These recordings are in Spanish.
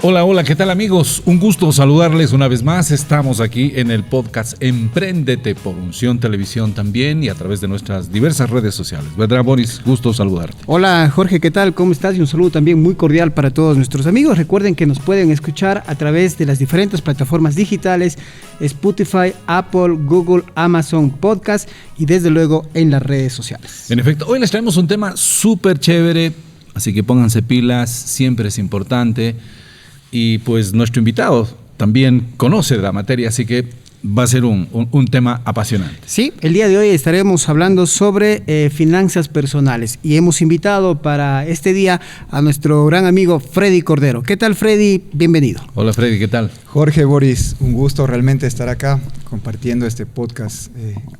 Hola, hola, ¿qué tal amigos? Un gusto saludarles una vez más. Estamos aquí en el podcast Empréndete por Unción Televisión también y a través de nuestras diversas redes sociales. ¿Verdad, Boris? Gusto saludarte. Hola, Jorge, ¿qué tal? ¿Cómo estás? Y un saludo también muy cordial para todos nuestros amigos. Recuerden que nos pueden escuchar a través de las diferentes plataformas digitales, Spotify, Apple, Google, Amazon Podcast y desde luego en las redes sociales. En efecto, hoy les traemos un tema súper chévere, así que pónganse pilas, siempre es importante. Y pues nuestro invitado también conoce de la materia, así que va a ser un tema apasionante. Sí, el día de hoy estaremos hablando sobre finanzas personales y hemos invitado para este día a nuestro gran amigo Freddy Cordero. ¿Qué tal, Freddy? Bienvenido. Hola, Freddy, ¿qué tal? Jorge, Boris, un gusto realmente estar acá compartiendo este podcast,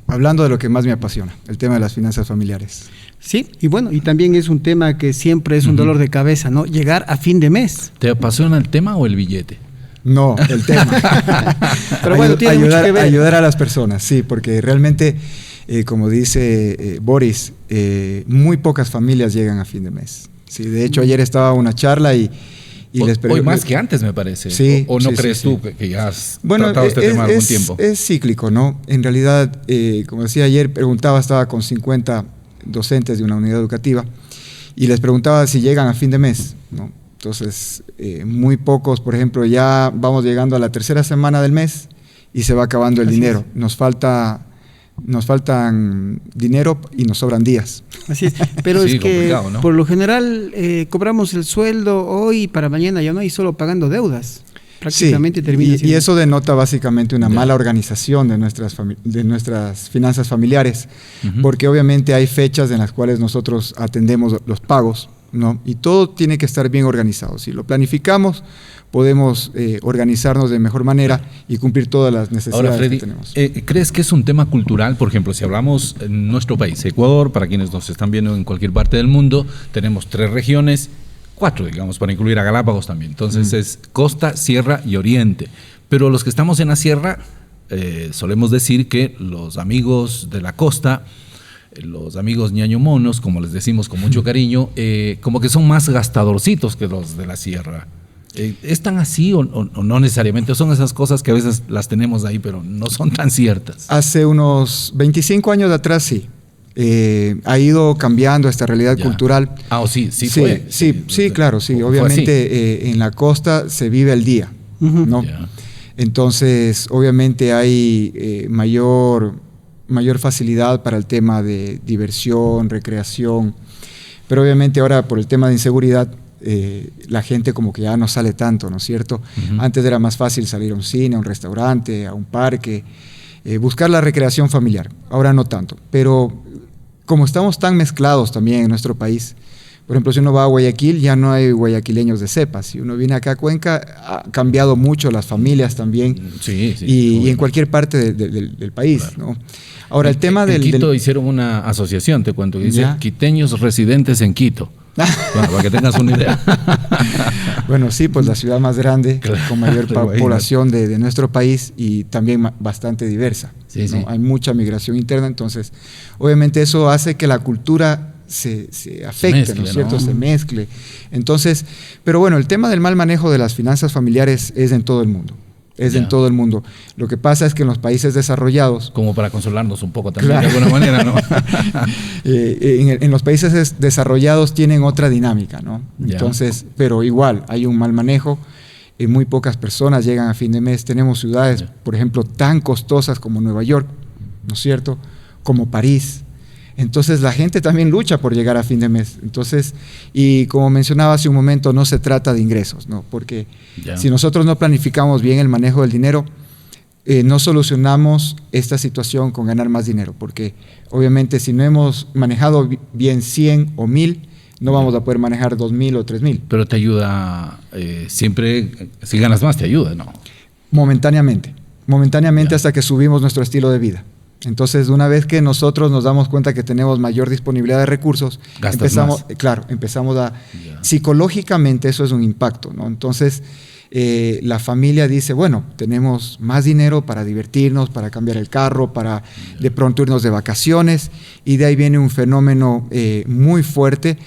hablando de lo que más me apasiona, el tema de las finanzas familiares. Sí, y bueno, y también es un tema que siempre es un dolor de cabeza, ¿no? Llegar a fin de mes. ¿Te apasiona el tema o el billete? No, el tema. Pero bueno, tiene mucho que ver. Ayudar a las personas, sí, porque realmente, como dice Boris, muy pocas familias llegan a fin de mes. Sí, de hecho, ayer estaba una charla y les pregunté. Hoy más que antes, me parece. Sí, ¿O no sí, crees sí, tú que ya has tratado este tema algún tiempo? Es cíclico, ¿no? En realidad, como decía ayer, estaba con 50 docentes de una unidad educativa y les preguntaba si llegan a fin de mes, ¿no? Entonces, muy pocos, por ejemplo, ya vamos llegando a la tercera semana del mes y se va acabando el dinero. Nos faltan dinero y nos sobran días. Así es, pero sí, es que ¿no? por lo general cobramos el sueldo hoy y para mañana ya no, y solo pagando deudas. Prácticamente sí, termina y eso denota básicamente una mala organización de nuestras finanzas familiares, porque obviamente hay fechas en las cuales nosotros atendemos los pagos, ¿no? Y todo tiene que estar bien organizado. Si lo planificamos, podemos organizarnos de mejor manera y cumplir todas las necesidades. Ahora, Freddy, que tenemos. ¿Crees que es un tema cultural? Por ejemplo, si hablamos en nuestro país, Ecuador, para quienes nos están viendo en cualquier parte del mundo, tenemos 3 regiones, 4, digamos, para incluir a Galápagos también. Entonces es costa, sierra y oriente. Pero los que estamos en la sierra, solemos decir que los amigos de la costa, los amigos ñaño monos, como les decimos con mucho cariño, como que son más gastadorcitos que los de la sierra. ¿Es tan así o no necesariamente? Son esas cosas que a veces las tenemos ahí, pero no son tan ciertas. Hace unos 25 años atrás, sí. Ha ido cambiando esta realidad cultural. Sí, claro, sí. Obviamente en la costa se vive el día, ¿no? Entonces, obviamente hay mayor facilidad para el tema de diversión, recreación, pero obviamente ahora por el tema de inseguridad, la gente como que ya no sale tanto, ¿no es cierto? Antes era más fácil salir a un cine, a un restaurante, a un parque, buscar la recreación familiar. Ahora no tanto, pero como estamos tan mezclados también en nuestro país, por ejemplo, si uno va a Guayaquil, ya no hay guayaquileños de cepa. Si uno viene acá a Cuenca, ha cambiado mucho las familias también, y en cualquier parte del país, claro, ¿no? Ahora, el tema en Quito hicieron una asociación, te cuento, que dice Quiteños residentes en Quito. Bueno, para que tengas una idea. Bueno, sí, pues la ciudad más grande, con mayor población de nuestro país y también bastante diversa, ¿no? Hay mucha migración interna, entonces obviamente eso hace que la cultura se afecte, mezcle, ¿no es cierto? ¿No? Se mezcle. Entonces, pero bueno, el tema del mal manejo de las finanzas familiares es en todo el mundo. En todo el mundo. Lo que pasa es que en los países desarrollados... Como para consolarnos un poco también, claro, de alguna manera, ¿no? En los países desarrollados tienen otra dinámica, ¿no? Entonces, pero igual, hay un mal manejo, muy pocas personas llegan a fin de mes. Tenemos ciudades, por ejemplo, tan costosas como Nueva York, ¿no es cierto? Como París. Entonces la gente también lucha por llegar a fin de mes. Entonces, y como mencionaba hace un momento, no se trata de ingresos, ¿no? Porque si nosotros no planificamos bien el manejo del dinero, no solucionamos esta situación con ganar más dinero, porque obviamente si no hemos manejado bien 100 o 1000, no vamos a poder manejar 2000 o 3000. Pero te ayuda siempre, si ganas más te ayuda, ¿no? Momentáneamente hasta que subimos nuestro estilo de vida. Entonces, una vez que nosotros nos damos cuenta que tenemos mayor disponibilidad de recursos, empezamos a... Psicológicamente eso es un impacto, ¿no? Entonces, la familia dice, bueno, tenemos más dinero para divertirnos, para cambiar el carro, para de pronto irnos de vacaciones, y de ahí viene un fenómeno muy fuerte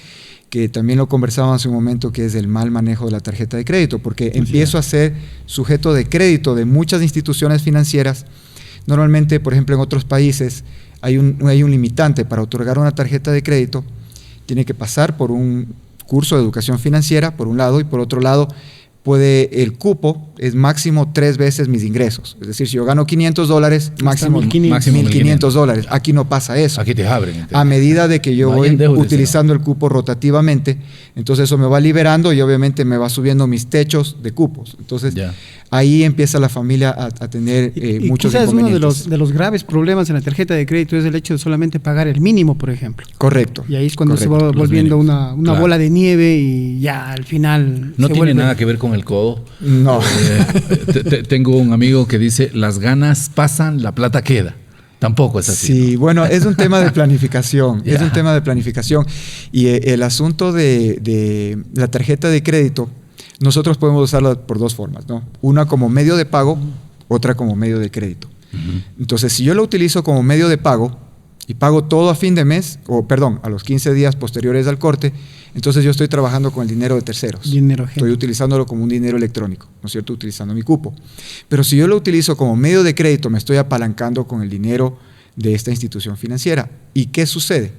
que también lo conversábamos hace un momento, que es el mal manejo de la tarjeta de crédito, porque empiezo a ser sujeto de crédito de muchas instituciones financieras. Normalmente, por ejemplo, en otros países hay un limitante para otorgar una tarjeta de crédito. Tiene que pasar por un curso de educación financiera, por un lado, y por otro lado, el cupo es máximo 3 veces mis ingresos. Es decir, si yo gano $500, máximo $1,500. Aquí no pasa eso. Aquí te abren. Entonces. A medida de que yo voy utilizando el cupo rotativamente, entonces eso me va liberando y obviamente me va subiendo mis techos de cupos. Entonces, ahí empieza la familia a tener muchos inconvenientes. Uno de los graves problemas en la tarjeta de crédito es el hecho de solamente pagar el mínimo, por ejemplo. Correcto. Y ahí es cuando se va volviendo una bola de nieve y ya al final no tiene nada que ver con el codo. No. Tengo un amigo que dice, las ganas pasan, la plata queda. Tampoco es así. Sí, ¿no? Bueno, es un tema de planificación. Es un tema de planificación. Y el asunto de la tarjeta de crédito, nosotros podemos usarla por 2 formas, ¿no? Una como medio de pago, otra como medio de crédito. Entonces, si yo lo utilizo como medio de pago y pago todo a fin de mes, a los 15 días posteriores al corte, entonces yo estoy trabajando con el dinero de terceros. Estoy utilizándolo como un dinero electrónico, ¿no es cierto? Utilizando mi cupo. Pero si yo lo utilizo como medio de crédito, me estoy apalancando con el dinero de esta institución financiera. ¿Y qué sucede?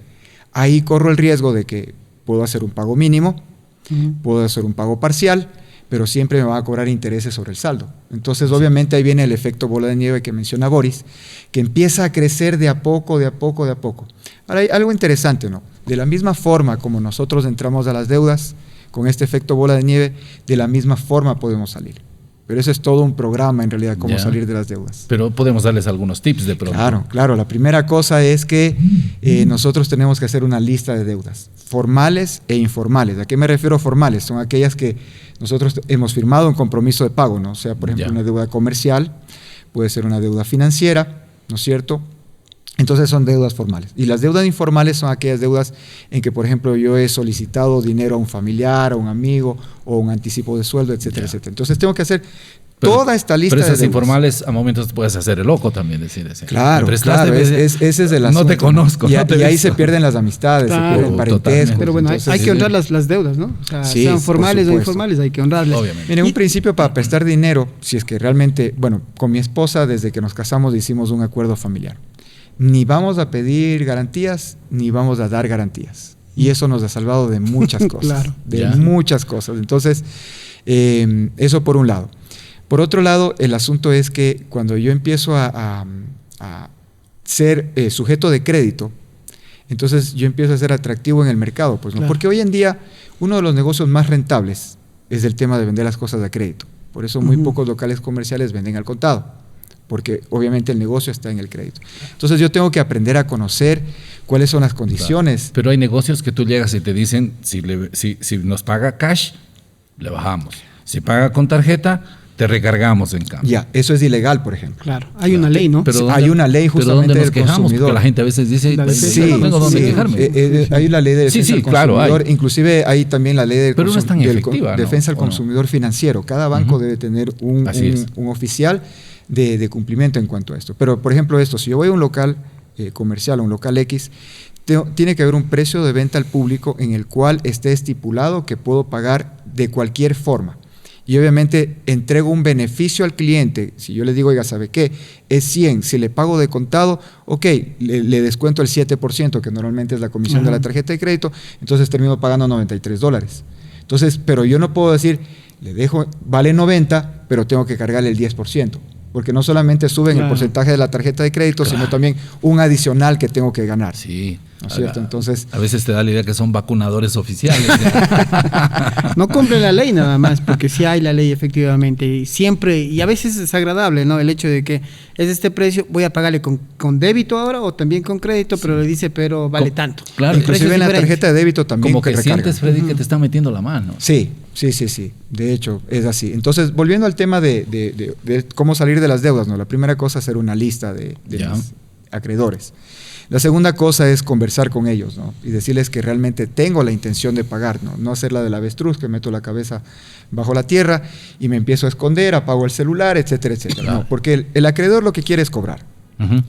Ahí corro el riesgo de que puedo hacer un pago mínimo, puedo hacer un pago parcial, pero siempre me va a cobrar intereses sobre el saldo. Entonces, obviamente, ahí viene el efecto bola de nieve que menciona Boris, que empieza a crecer de a poco, de a poco, de a poco. Ahora, hay algo interesante, ¿no? De la misma forma como nosotros entramos a las deudas, con este efecto bola de nieve, de la misma forma podemos salir. Pero eso es todo un programa, en realidad, cómo salir de las deudas. Pero podemos darles algunos tips de pronto. Claro. La primera cosa es que nosotros tenemos que hacer una lista de deudas, formales e informales. ¿A qué me refiero formales? Son aquellas que nosotros hemos firmado un compromiso de pago, ¿no? O sea, por ejemplo, una deuda comercial, puede ser una deuda financiera, ¿no es cierto? Entonces son deudas formales. Y las deudas informales son aquellas deudas en que, por ejemplo, yo he solicitado dinero a un familiar, a un amigo, o un anticipo de sueldo, etcétera, etcétera. Entonces tengo que hacer toda esta lista de deudas. Pero esas informales, a momentos puedes hacer el loco también, decir así. Claro, ese es el asunto. No te conozco. Y ahí se pierden las amistades, se pierde el parentesco. Pero bueno, hay que honrar las deudas, ¿no? O sea, sean formales o informales, hay que honrarlas. Obviamente. Miren, un principio para prestar dinero, si es que realmente, con mi esposa, desde que nos casamos, hicimos un acuerdo familiar. Ni vamos a pedir garantías, ni vamos a dar garantías. Y eso nos ha salvado de muchas cosas. Muchas cosas. Entonces, eso por un lado. Por otro lado, el asunto es que cuando yo empiezo a ser sujeto de crédito, entonces yo empiezo a ser atractivo en el mercado. Pues, ¿no? Porque hoy en día uno de los negocios más rentables es el tema de vender las cosas a crédito. Por eso muy pocos locales comerciales venden al contado, porque obviamente el negocio está en el crédito. Entonces yo tengo que aprender a conocer cuáles son las condiciones. Pero hay negocios que tú llegas y te dicen, si nos paga cash, le bajamos. Si paga con tarjeta, te recargamos en cambio. Ya, eso es ilegal, por ejemplo. Claro, hay una ley, ¿no? Pero hay una ley justamente del consumidor. Porque la gente a veces dice, no tengo dónde quejarme. Hay la ley de defensa del consumidor, inclusive hay también la ley de defensa del consumidor financiero. Cada banco debe tener un oficial de cumplimiento en cuanto a esto. Pero, por ejemplo, si yo voy a un local comercial, a un local X, tiene que haber un precio de venta al público en el cual esté estipulado que puedo pagar de cualquier forma. Y obviamente entrego un beneficio al cliente. Si yo le digo, oiga, ¿sabe qué? Es 100. Si le pago de contado, ok, le descuento el 7%, que normalmente es la comisión de la tarjeta de crédito, entonces termino pagando $93. Entonces, pero yo no puedo decir, le dejo, vale 90, pero tengo que cargarle el 10%. Porque no solamente suben el porcentaje de la tarjeta de crédito, sino también un adicional que tengo que ganar. Sí. ¿No es cierto? Entonces, a veces te da la idea que son vacunadores oficiales. No compren la ley nada más, porque sí hay la ley efectivamente. Y siempre, y a veces es agradable, ¿no? El hecho de que es este precio, voy a pagarle con débito ahora o también con crédito, pero le dice, pero vale tanto. Claro, inclusive en la tarjeta de débito también. Como que sientes, Freddy, que te están metiendo la mano. Sí. De hecho, es así. Entonces, volviendo al tema de cómo salir de las deudas, ¿no? La primera cosa es hacer una lista de mis acreedores. La segunda cosa es conversar con ellos, ¿no? Y decirles que realmente tengo la intención de pagar, ¿no? No hacer la del avestruz, que meto la cabeza bajo la tierra y me empiezo a esconder, apago el celular, etcétera, etcétera. Claro. ¿No? Porque el acreedor lo que quiere es cobrar.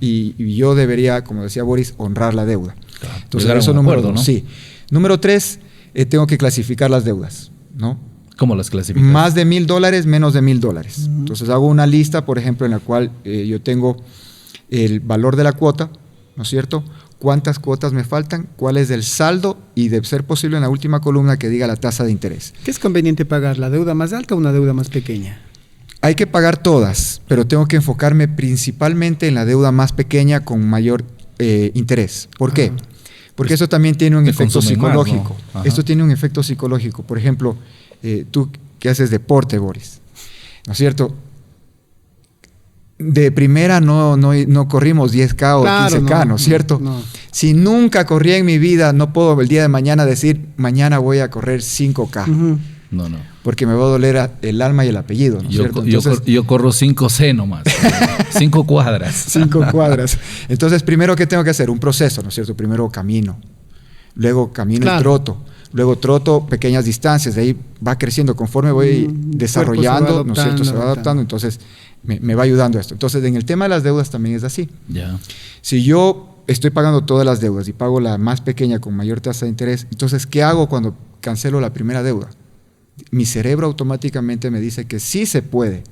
Y yo debería, como decía Boris, honrar la deuda. Claro. Entonces, eso número 2. ¿No? Sí. Número 3, tengo que clasificar las deudas, ¿no? ¿Cómo las clasificas? Más de $1,000, menos de $1,000. Entonces hago una lista, por ejemplo, en la cual yo tengo el valor de la cuota, ¿no es cierto? ¿Cuántas cuotas me faltan? ¿Cuál es el saldo? Y de ser posible en la última columna que diga la tasa de interés. ¿Qué es conveniente pagar? ¿La deuda más alta o una deuda más pequeña? Hay que pagar todas, pero tengo que enfocarme principalmente en la deuda más pequeña con mayor interés. ¿Por qué? Porque eso también tiene un efecto psicológico. Más, ¿no? Esto tiene un efecto psicológico. Por ejemplo, tú que haces deporte, Boris, ¿no es cierto? De primera no corrimos 10K o Claro, 15K, ¿no es cierto? No. Si nunca corrí en mi vida, no puedo el día de mañana decir, mañana voy a correr 5K. No. Porque me va a doler el alma y el apellido, ¿no es cierto? Entonces, yo corro 5C nomás, 5 cuadras. 5 cuadras. Entonces, primero, ¿qué tengo que hacer? Un proceso, ¿no es cierto? Primero camino, luego camino y troto, luego troto pequeñas distancias, de ahí va creciendo conforme voy desarrollando, ¿no es cierto? Se va adaptando, entonces me va ayudando esto. Entonces, en el tema de las deudas también es así. Ya. Si yo estoy pagando todas las deudas y pago la más pequeña con mayor tasa de interés, entonces, ¿qué hago cuando cancelo la primera deuda? Mi cerebro automáticamente me dice que sí se puede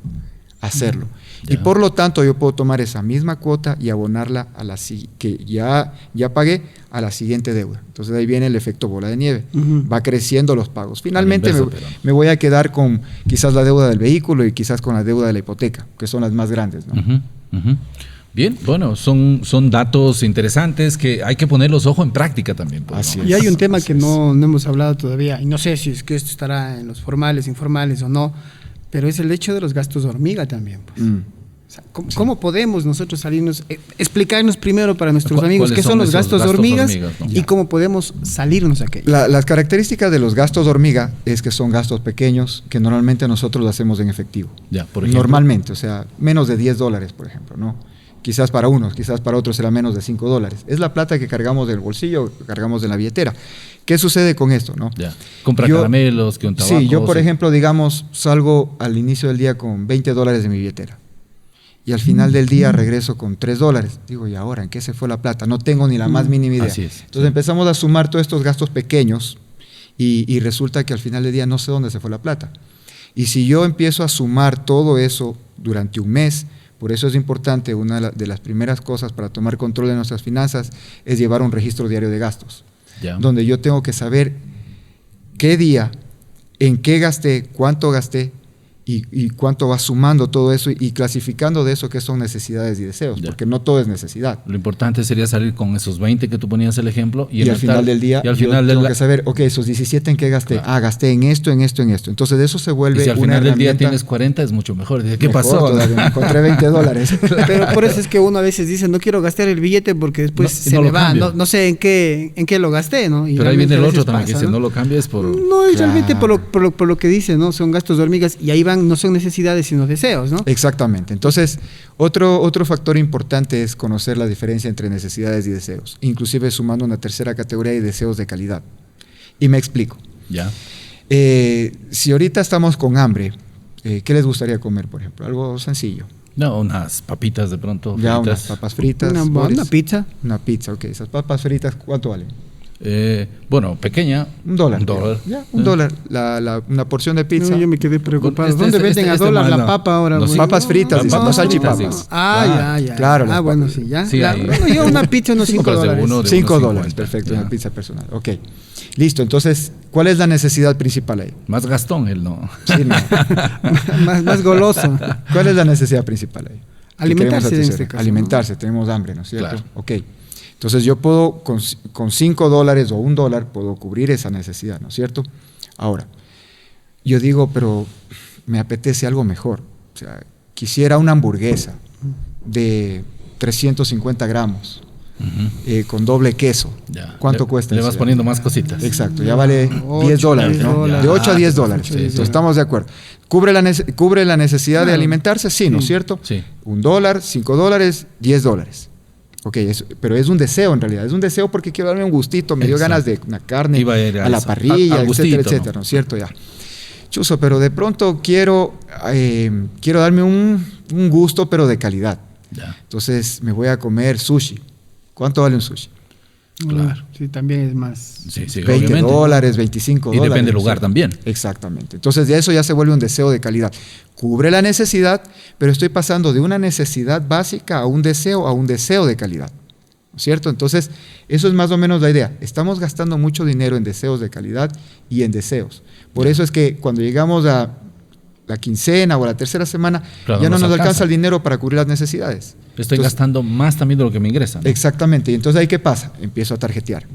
hacerlo. Y por lo tanto yo puedo tomar esa misma cuota y abonarla a la que ya pagué a la siguiente deuda. Entonces ahí viene el efecto bola de nieve. Va creciendo los pagos. Finalmente inverso, me voy a quedar con quizás la deuda del vehículo y quizás con la deuda de la hipoteca, que son las más grandes, ¿no? Bien, bueno, son datos interesantes que hay que poner los ojos en práctica también. Pues, Así ¿no? es. Y hay un tema que no hemos hablado todavía, y no sé si es que esto estará en los formales, informales o no, pero es el hecho de los gastos hormiga también. Pues. O sea, ¿cómo podemos nosotros salirnos? Explicarnos primero para nuestros amigos qué son los gastos hormigas, ¿no? Y cómo podemos salirnos de aquello. Las características de los gastos hormiga es que son gastos pequeños que normalmente nosotros lo hacemos en efectivo. Ya, por ejemplo. Normalmente, o sea, menos de $10, por ejemplo, ¿no? Quizás para unos, quizás para otros será menos de $5. Es la plata que cargamos del bolsillo, que cargamos de la billetera. ¿Qué sucede con esto, no? Ya. Compra caramelos, que un tabaco. Sí, yo por ejemplo, digamos, salgo al inicio del día con $20 de mi billetera. Y al final del día regreso con $3. Digo, ¿y ahora en qué se fue la plata? No tengo ni la más mínima idea. Así es. Entonces empezamos a sumar todos estos gastos pequeños y resulta que al final del día no sé dónde se fue la plata. Y si yo empiezo a sumar todo eso durante un mes, por eso es importante, una de las primeras cosas para tomar control de nuestras finanzas es llevar un registro diario de gastos, donde yo tengo que saber qué día, en qué gasté, cuánto gasté y cuánto va sumando todo eso y clasificando de eso qué son necesidades y deseos, porque no todo es necesidad. Lo importante sería salir con esos 20 que tú ponías el ejemplo y al final del día tengo que saber, ok, esos 17 en qué gasté. Claro. Gasté en esto, en esto, en esto. Entonces de eso se vuelve y si al final del día tienes 40 es mucho mejor. ¿Qué pasó? Todavía me encontré $20. Pero por eso es que uno a veces dice, no quiero gastar el billete porque después se me va. No sé en qué lo gasté, ¿no? Y pero ahí viene el otro también que dice, no lo cambies por... No, es realmente por lo que dice, ¿no? Son gastos de hormigas y ahí van, no son necesidades sino deseos, ¿no? Exactamente. Entonces, otro factor importante es conocer la diferencia entre necesidades y deseos, inclusive sumando una tercera categoría de deseos de calidad. Y me explico. Ya. Si ahorita estamos con hambre, ¿qué les gustaría comer, por ejemplo? Algo sencillo. No, unas papitas de pronto. Ya, unas papas fritas. Una pizza. Una pizza, ok. Esas papas fritas, ¿cuánto valen? Bueno, pequeña. $1. Ya, $1. Una porción de pizza. No, yo me quedé preocupado. ¿Dónde venden a $1 la papa ahora? Las papas fritas, papas salchipapas. Ya. Claro. Bueno, sí, ya. Sí, bueno, yo una pizza unos $5. $5, perfecto, una pizza personal. Ok. Listo, entonces, ¿cuál es la necesidad principal ahí? Más gastón él, ¿no? Sí, no. más goloso. ¿Cuál es la necesidad principal ahí? Alimentarse en este caso. Alimentarse, tenemos hambre, ¿no es cierto? Claro. Ok. Entonces yo puedo, con $5 o $1, puedo cubrir esa necesidad, ¿no es cierto? Ahora, yo digo, pero me apetece algo mejor. O sea, quisiera una hamburguesa de 350 gramos con doble queso. Ya. ¿Cuánto cuesta? Le vas poniendo más cositas. Exacto, ya vale $10, ¿no? De 8 a $10. Entonces estamos de acuerdo. ¿Cubre la necesidad de alimentarse? Sí, ¿no es cierto? Sí. $1, $5, $10. Ok, pero es un deseo en realidad, es un deseo porque quiero darme un gustito, me dio ganas de una carne a la parrilla, etcétera, etcétera, ¿no es cierto? Ya. Chuzo, pero de pronto quiero darme un gusto, pero de calidad. Ya. Entonces me voy a comer sushi. ¿Cuánto vale un sushi? Claro. Sí, también es más. Sí, sí, 20 obviamente. dólares, 25 Y dólares. depende del lugar ¿sí? también. Exactamente. Entonces, de eso ya se vuelve un deseo de calidad. Cubre la necesidad, pero estoy pasando de una necesidad básica a un deseo de calidad. ¿No es cierto? Entonces, eso es más o menos la idea. Estamos gastando mucho dinero en deseos de calidad y en deseos. Por eso es que cuando llegamos a la quincena o a la tercera semana, Claro, ya no nos alcanza. alcanza el dinero para cubrir las necesidades. Estoy Entonces, gastando más también de lo que me ingresa, ¿no? exactamente. Y entonces, ¿ahí qué pasa? Empiezo a tarjetear.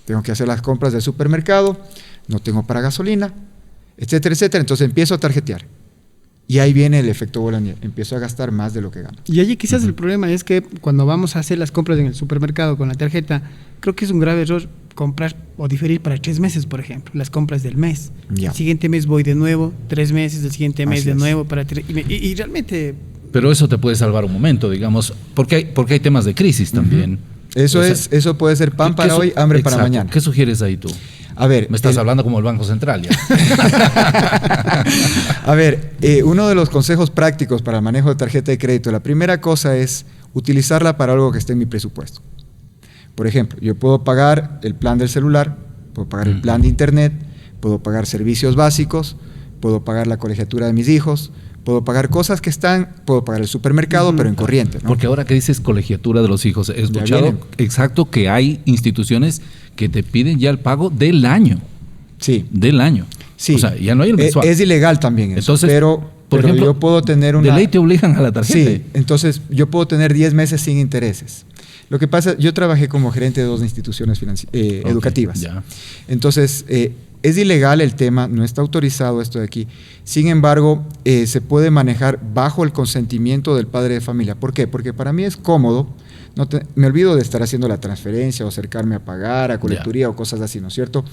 Tengo que hacer las compras del supermercado, no tengo para gasolina, etcétera, etcétera. Entonces empiezo a tarjetear. Y ahí viene el efecto bola de nieve. Empiezo a gastar más de lo que gano. Y allí quizás el problema es que cuando vamos a hacer las compras en el supermercado con la tarjeta, creo que es un grave error comprar o diferir para 3 meses, por ejemplo, las compras del mes. Ya. El siguiente mes voy de nuevo, 3 meses, el siguiente mes Así de es. nuevo, y realmente... Pero eso te puede salvar un momento, digamos, porque hay temas de crisis también. Eso, O sea, eso puede ser pan para hoy, hambre para exacto. mañana. ¿Qué sugieres ahí tú? A ver, Me estás hablando como el Banco Central ya. a ver, uno de los consejos prácticos para el manejo de tarjeta de crédito, la primera cosa es utilizarla para algo que esté en mi presupuesto. Por ejemplo, yo puedo pagar el plan del celular, puedo pagar el plan de internet, puedo pagar servicios básicos, puedo pagar la colegiatura de mis hijos, puedo pagar cosas que puedo pagar el supermercado, pero en corriente, ¿no? Porque ahora que dices colegiatura de los hijos, he escuchado vienen. exacto que hay instituciones que te piden ya el pago del año. Sí. Del año. Sí. O sea, ya no hay el mensual. Es ilegal también eso. Entonces, pero por ejemplo, yo puedo tener una... de ley te obligan a la tarjeta. Sí, entonces yo puedo tener 10 meses sin intereses. Lo que pasa, yo trabajé como gerente de 2 instituciones educativas. Ya. Entonces, es ilegal el tema, no está autorizado esto de aquí. Sin embargo, se puede manejar bajo el consentimiento del padre de familia. ¿Por qué? Porque para mí es cómodo. Me olvido de estar haciendo la transferencia o acercarme a pagar, a colecturía o cosas así, ¿no es cierto?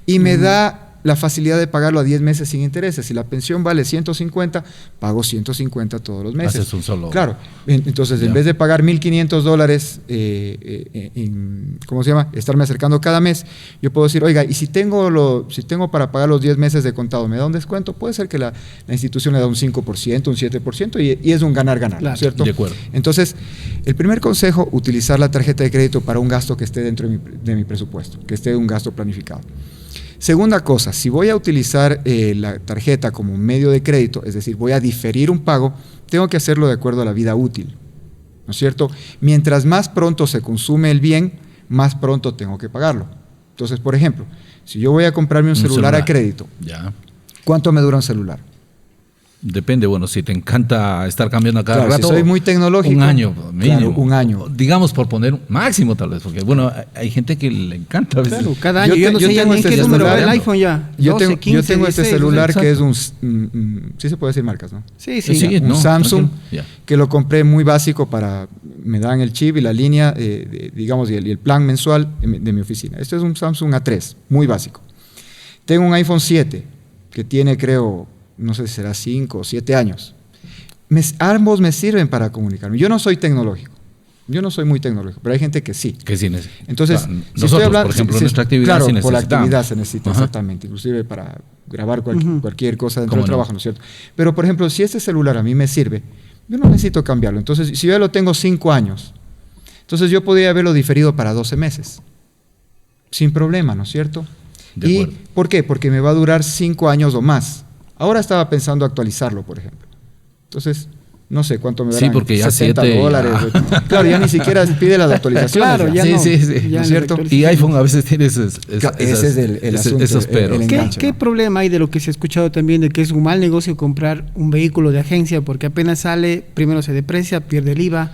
Y me da la facilidad de pagarlo a 10 meses sin intereses. Si la pensión vale 150, pago 150 todos los meses. Haces un solo. Claro. Entonces, en vez de pagar $1,500, ¿cómo se llama? Estarme acercando cada mes, yo puedo decir, oiga, y si tengo para pagar los 10 meses de contado, ¿me da un descuento? Puede ser que la institución le da un 5%, un 7%, y es un ganar-ganar, Claro. ¿cierto? De acuerdo. Entonces, el primer consejo, utilizar la tarjeta de crédito para un gasto que esté dentro de mi presupuesto, que esté un gasto planificado. Segunda cosa, si voy a utilizar la tarjeta como un medio de crédito, es decir, voy a diferir un pago, tengo que hacerlo de acuerdo a la vida útil, ¿no es cierto? Mientras más pronto se consume el bien, más pronto tengo que pagarlo. Entonces, por ejemplo, si yo voy a comprarme un celular a crédito, Ya. ¿cuánto me dura un celular? Depende, bueno, si te encanta estar cambiando a cada Claro, rato. si soy muy tecnológico. Un año, mínimo. Claro, un año. Digamos por poner máximo tal vez, porque bueno, hay gente que le encanta a veces. Claro, cada año. Yo no sé ya tengo ni en este qué número va celular, el ¿no? iPhone ya. Yo 12, tengo, 15, yo tengo este 16, celular exacto. que es sí se puede decir marcas, ¿no? Sí, sí. Sí, Un no, Samsung, tranquilo. Ya. que lo compré muy básico me dan el chip y la línea, digamos, y el plan mensual de mi oficina. Este es un Samsung A3, muy básico. Tengo un iPhone 7, que tiene, creo, no sé si será 5 o 7 años. Ambos me sirven para comunicarme. Yo no soy tecnológico. Yo no soy muy tecnológico, pero hay gente que sí. Que sí Entonces, claro, si nosotros, estoy hablando, por ejemplo, si- nuestra actividad claro, sí por la necesitamos. actividad se necesita, Ajá. exactamente, inclusive para grabar cualquier cosa dentro ¿Cómo del no? trabajo, ¿no es cierto? Pero, por ejemplo, si este celular a mí me sirve, yo no necesito cambiarlo. Entonces, si yo ya lo tengo 5 años, entonces yo podría haberlo diferido para 12 meses, sin problema, ¿no es cierto? De ¿Y acuerdo. por qué? Porque me va a durar 5 años o más. Ahora estaba pensando actualizarlo, por ejemplo. Entonces, no sé cuánto me Sí, darán. porque ya $70. 7 ya. Claro, ya ni siquiera pide las actualizaciones. Claro, ya Sí, no. sí, sí. Ya ¿No es no cierto? actualiza. Y iPhone a veces tiene esos Ese es el asunto, esos peros. el ¿Qué, enganche, qué ¿no? problema hay de lo que se ha escuchado también de que es un mal negocio comprar un vehículo de agencia porque apenas sale, primero se deprecia, pierde el IVA?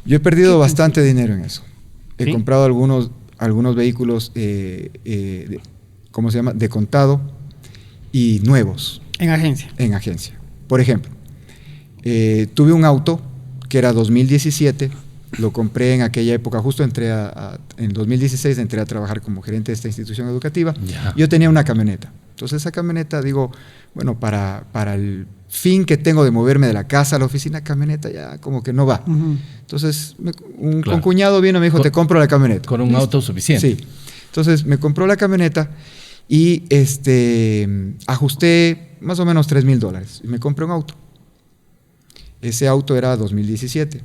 Yo he perdido bastante dinero en eso. He ¿Sí? comprado algunos vehículos, ¿cómo se llama? De contado y nuevos En agencia. en agencia. Por ejemplo, tuve un auto que era 2017, lo compré en aquella época, justo en 2016 entré a trabajar como gerente de esta institución educativa. Ya. Yo tenía una camioneta. Entonces esa camioneta, digo, bueno, para el fin que tengo de moverme de la casa a la oficina, camioneta ya como que no va. Ujú. Entonces un Claro. concuñado vino y me dijo, te compro la camioneta. Con un Listo. auto suficiente. Sí. Entonces me compró la camioneta y ajusté más o menos $3,000 y me compré un auto. Ese auto era 2017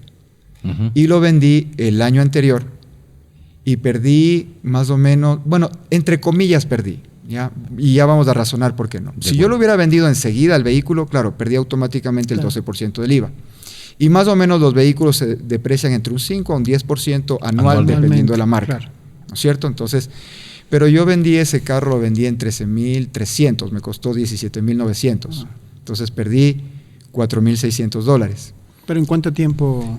Ujú. y lo vendí el año anterior y perdí más o menos, bueno, entre comillas perdí, ¿ya? Y ya vamos a razonar por qué no. Si yo lo hubiera vendido enseguida el vehículo, claro, perdí automáticamente el 12% del IVA. Y más o menos los vehículos se deprecian entre un 5 a un 10% anual, dependiendo de la marca, claro. ¿No es cierto? Entonces, pero yo vendí ese carro, lo vendí en $13,300, me costó $17,900. Entonces perdí $4,600. ¿Pero en cuánto tiempo?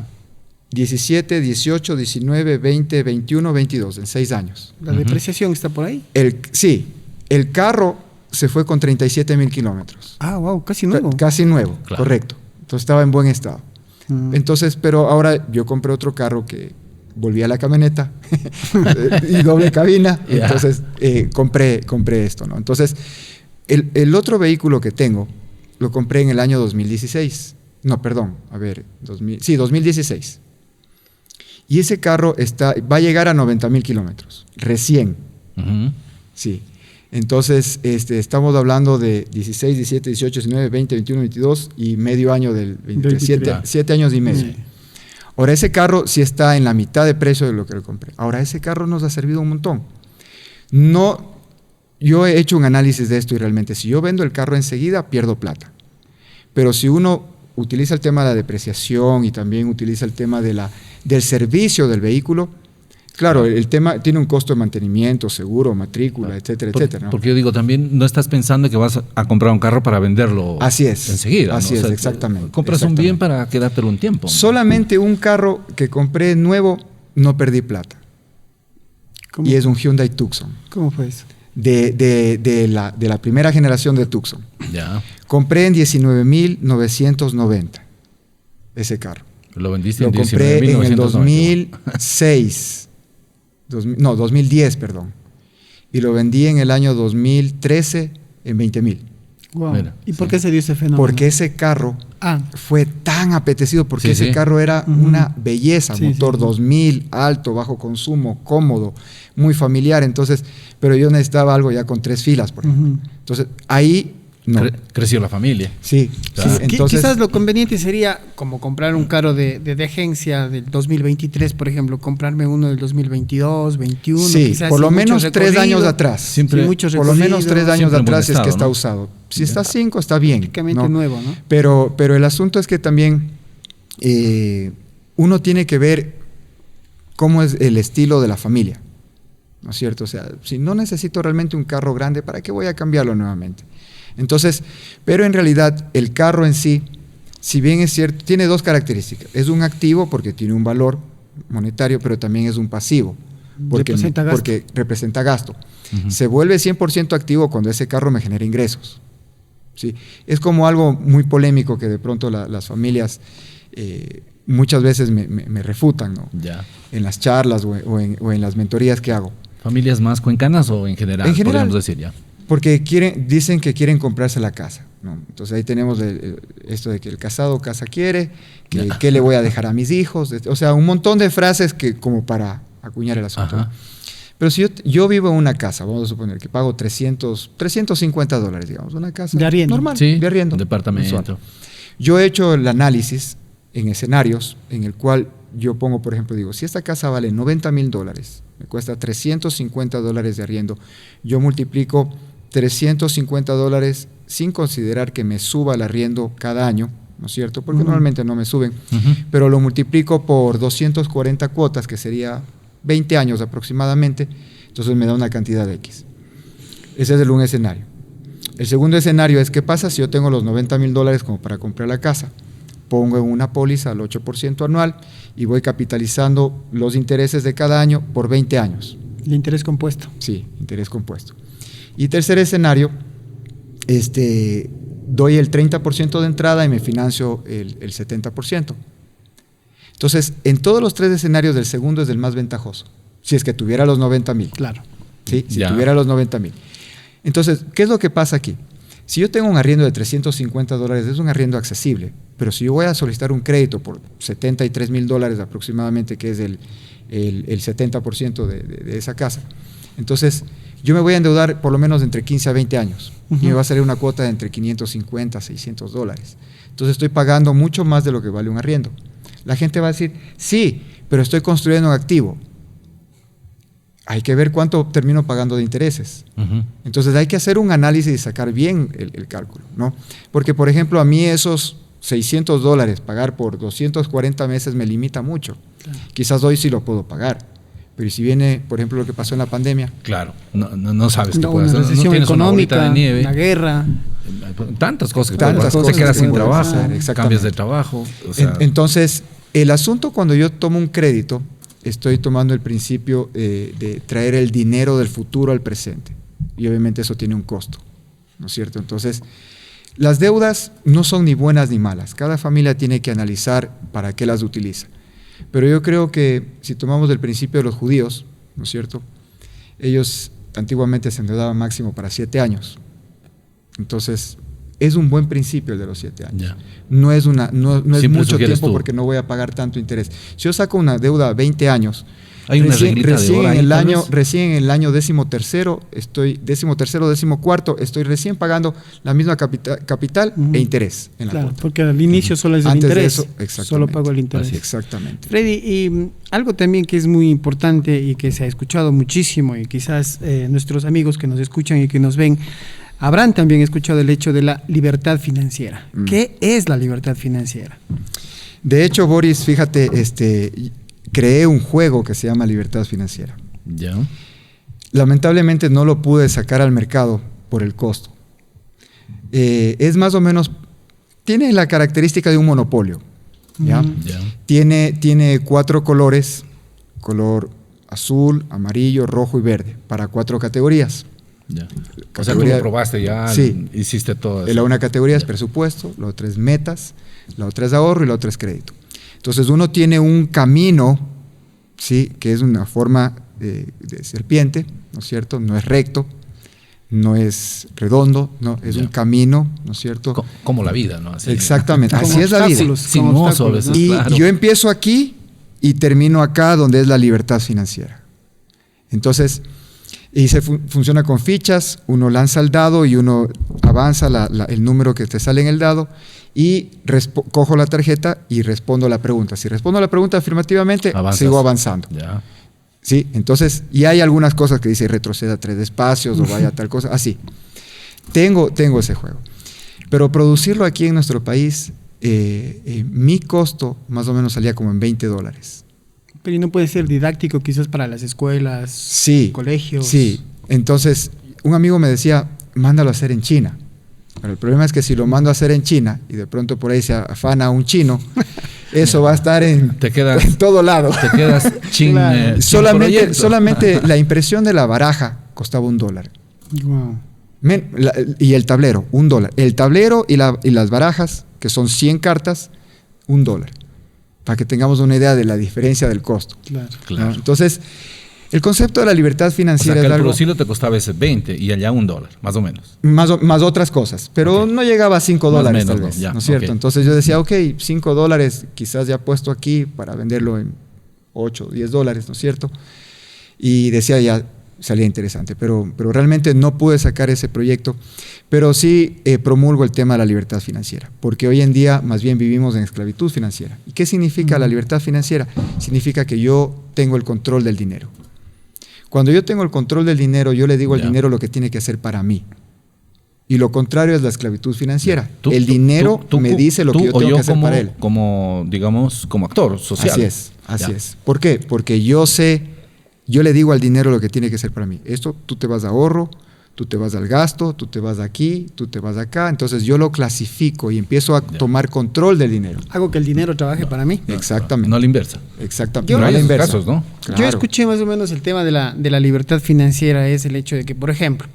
17, 18, 19, 20, 21, 22, en 6 años. ¿La depreciación está por ahí? Sí, el carro se fue con 37,000 kilómetros. Ah, wow, casi nuevo. Casi nuevo, claro. Correcto. Entonces estaba en buen estado. Entonces, pero ahora yo compré otro carro que volví a la camioneta y doble cabina. Yeah. Entonces compré esto, ¿no? Entonces, el otro vehículo que tengo lo compré en el año 2016. No, perdón, 2016. Y ese carro va a llegar a 90,000 kilómetros, recién. Sí. Entonces, estamos hablando de 16, 17, 18, 19, 20, 21, 22 y medio año del 23, 7 años y medio. Sí. Ahora, ese carro sí está en la mitad de precio de lo que lo compré. Ahora, ese carro nos ha servido un montón. Yo he hecho un análisis de esto y realmente si yo vendo el carro enseguida, pierdo plata. Pero si uno utiliza el tema de la depreciación y también utiliza el tema del servicio del vehículo, claro, el tema tiene un costo de mantenimiento, seguro, matrícula, etcétera, etcétera, ¿no? Porque yo digo, también no estás pensando que vas a comprar un carro para venderlo enseguida. Así es, exactamente. Compras un bien para quedártelo un tiempo, ¿no? Solamente un carro que compré nuevo no perdí plata. ¿Cómo? Y es un Hyundai Tucson. ¿Cómo fue eso? De la primera generación de Tucson. Ya. Compré en 19,990 ese carro. Lo vendiste en 19,990. Lo compré en el 2006. 2010, perdón. Y lo vendí en el año 2013 en 20,000. Wow. Mira, ¿y por qué se dio ese fenómeno? Porque ese carro fue tan apetecido, porque ese carro era una belleza, motor 2000, alto, bajo consumo, cómodo, muy familiar. Entonces, pero yo necesitaba algo ya con 3 filas, por ejemplo. Entonces, ahí no. Creció la familia. Sí. Claro. Sí. Entonces, quizás lo conveniente sería como comprar un carro de agencia del 2023, por ejemplo, comprarme uno del 2022, 21. Sí, quizás por lo menos 3 años atrás. Siempre, por lo menos 3 años atrás estado, es que está usado. Si está 5, está bien. Prácticamente nuevo, ¿no? Pero el asunto es que también uno tiene que ver cómo es el estilo de la familia, ¿no es cierto? O sea, si no necesito realmente un carro grande, ¿para qué voy a cambiarlo nuevamente? Entonces, pero en realidad el carro en sí, si bien es cierto, tiene 2 características. Es un activo porque tiene un valor monetario, pero también es un pasivo porque representa gasto. Se vuelve 100% activo cuando ese carro me genera ingresos. ¿Sí? Es como algo muy polémico que de pronto las familias muchas veces me refutan, ¿no? Ya. En las charlas o en las mentorías que hago. ¿Familias más cuencanas o en general? En general, podríamos decir ya. Porque dicen que quieren comprarse la casa, ¿no? Entonces ahí tenemos esto de que el casado casa quiere, que qué le voy a dejar a mis hijos, o sea, un montón de frases que como para acuñar el asunto. Ajá. Pero si yo vivo en una casa, vamos a suponer que pago $350, digamos, una casa de arriendo. Normal, sí, de arriendo. Departamento. Mensual. Yo he hecho el análisis en escenarios en el cual yo pongo, por ejemplo, digo, si esta casa vale $90,000, me cuesta $350 de arriendo, yo multiplico $350 sin considerar que me suba el arriendo cada año, ¿no es cierto? Porque normalmente no me suben, pero lo multiplico por 240 cuotas, que sería 20 años aproximadamente, entonces me da una cantidad de X. Ese es un escenario. El segundo escenario es, ¿qué pasa si yo tengo los $90,000 como para comprar la casa? Pongo en una póliza al 8% anual y voy capitalizando los intereses de cada año por 20 años. ¿El interés compuesto? Sí, interés compuesto. Y tercer escenario, doy el 30% de entrada y me financio el 70%. Entonces, en todos los 3 escenarios, del segundo es el más ventajoso, si es que tuviera los 90,000. Claro. ¿Sí? Si tuviera los 90,000. Entonces, ¿qué es lo que pasa aquí? Si yo tengo un arriendo de $350, es un arriendo accesible, pero si yo voy a solicitar un crédito por $73,000 aproximadamente, que es el 70% de esa casa, entonces yo me voy a endeudar por lo menos entre 15 a 20 años y me va a salir una cuota de entre $550 a $600. Entonces estoy pagando mucho más de lo que vale un arriendo. La gente va a decir, sí, pero estoy construyendo un activo. hay que ver cuánto termino pagando de intereses. Entonces hay que hacer un análisis y sacar bien el cálculo, ¿no? Porque, por ejemplo, a mí esos $600 pagar por 240 meses me limita mucho. Claro. Quizás hoy sí lo puedo pagar. Pero si viene, por ejemplo, lo que pasó en la pandemia. Claro, no sabes qué puede hacer. No tienes económica, una bolita de nieve. una guerra. Tantas cosas que te quedas sin trabajo, pasar, cambias de trabajo. O sea, entonces, el asunto cuando yo tomo un crédito, estoy tomando el principio de traer el dinero del futuro al presente. Y obviamente eso tiene un costo, ¿no es cierto? Entonces, las deudas no son ni buenas ni malas. Cada familia tiene que analizar para qué las utiliza. Pero yo creo que si tomamos el principio de los judíos, ¿no es cierto? Ellos antiguamente se endeudaban máximo para 7 años. Entonces, es un buen principio el de los 7 años. Yeah. No es mucho tiempo porque no voy a pagar tanto interés. Si yo saco una deuda a 20 años, hay una reglita de oro ahí, recién en el año 13º, estoy 14º, estoy recién pagando la misma capital e interés en la cuota. Porque al inicio solo es el interés. Eso, solo pago el interés. Exactamente. Freddy, y algo también que es muy importante y que se ha escuchado muchísimo, y quizás nuestros amigos que nos escuchan y que nos ven habrán también escuchado el hecho de la libertad financiera. ¿Qué es la libertad financiera? De hecho, Boris, fíjate, creé un juego que se llama Libertad Financiera. ¿Ya? Lamentablemente no lo pude sacar al mercado por el costo. Es más o menos, tiene la característica de un monopolio. ¿Ya? Ya. Tiene 4 colores, color azul, amarillo, rojo y verde, para 4 categorías. Ya. O sea, tú lo probaste ya, sí, hiciste todo eso. La una categoría es presupuesto, la otra es metas, la otra es ahorro y la otra es crédito. Entonces uno tiene un camino, ¿sí? Que es una forma de serpiente, ¿no es cierto? No es recto, no es redondo, no, es un camino, ¿no es cierto? Como la vida, ¿no? Así, exactamente, así es la vida. Sinuoso a veces, y claro. Yo empiezo aquí y termino acá donde es la libertad financiera. Entonces, funciona con fichas, uno lanza el dado y uno avanza el número que te sale en el dado y cojo la tarjeta y respondo la pregunta. Si respondo la pregunta afirmativamente, sigo avanzando. Ya. ¿Sí? Entonces, y hay algunas cosas que dice retroceda 3 espacios o vaya tal cosa, así. Tengo ese juego. Pero producirlo aquí en nuestro país, mi costo más o menos salía como en $20. Pero ¿y no puede ser didáctico quizás para las escuelas, sí, colegios? Sí, entonces un amigo me decía, mándalo a hacer en China. Pero el problema es que si lo mando a hacer en China y de pronto por ahí se afana un chino, eso va a estar en todo lado. Te quedas solamente la impresión de la baraja costaba $1. Wow. Y el tablero, $1. El tablero y las barajas, que son 100 cartas, $1. Para que tengamos una idea de la diferencia del costo. Claro. ¿No? Entonces, el concepto de la libertad financiera es algo... el producirlo te costaba ese 20 y allá $1, más o menos. Más otras cosas, pero no llegaba a $5 tal vez, ¿no es cierto? Okay. Entonces yo decía, ok, $5 quizás ya puesto aquí para venderlo en $8, $10, ¿no es cierto? Y decía, ya salía interesante, pero realmente no pude sacar ese proyecto, pero sí promulgo el tema de la libertad financiera, porque hoy en día más bien vivimos en esclavitud financiera. ¿Y qué significa la libertad financiera? Significa que yo tengo el control del dinero. Cuando yo tengo el control del dinero, yo le digo al dinero lo que tiene que hacer para mí. Y lo contrario es la esclavitud financiera. El dinero me dice lo que yo tengo que hacer para él. Digamos, como actor social. Así es. ¿Por qué? Porque yo le digo al dinero lo que tiene que hacer para mí. Esto, tú te vas a ahorro, tú te vas al gasto, tú te vas aquí, tú te vas acá. Entonces yo lo clasifico y empiezo a tomar control del dinero. Hago que el dinero trabaje para mí. Exactamente. No a la inversa. Exactamente. No hay esos casos, ¿no? Claro. Yo escuché más o menos el tema de la libertad financiera, es el hecho de que, por ejemplo,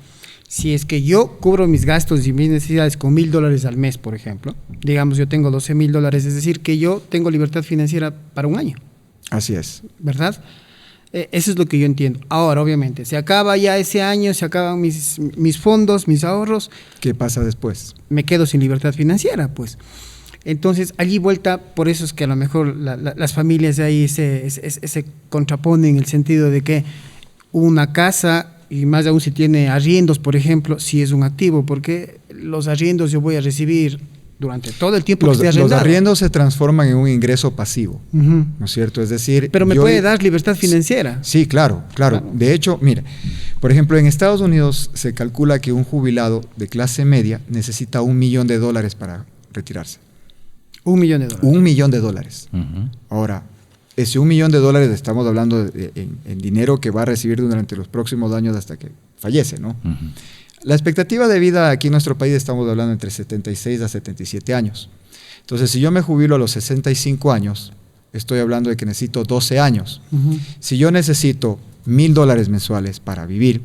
si es que yo cubro mis gastos y mis necesidades con $1,000 al mes, por ejemplo, digamos yo tengo $12,000, es decir, que yo tengo libertad financiera para un año. Así es. ¿Verdad? Eso es lo que yo entiendo. Ahora, obviamente, se acaba ya ese año, se acaban mis fondos, mis ahorros. ¿Qué pasa después? Me quedo sin libertad financiera, pues. Entonces, allí vuelta, por eso es que a lo mejor las familias de ahí se contraponen en el sentido de que una casa, y más aún si tiene arriendos, por ejemplo, sí es un activo, porque los arriendos yo voy a recibir durante todo el tiempo Los que esté arrendado. arriendos se transforman en un ingreso pasivo, ¿no es cierto? Es decir... Pero me puede dar libertad financiera. Sí, claro. De hecho, mira, por ejemplo, en Estados Unidos se calcula que un jubilado de clase media necesita $1 millón para retirarse. $1 millón. $1 millón. Ujú. Ahora, ese $1 millón estamos hablando en dinero que va a recibir durante los próximos años hasta que fallece, ¿no? Ujú. La expectativa de vida aquí en nuestro país estamos hablando entre 76 a 77 años. Entonces, si yo me jubilo a los 65 años, estoy hablando de que necesito 12 años. Si yo necesito $1,000 mensuales para vivir,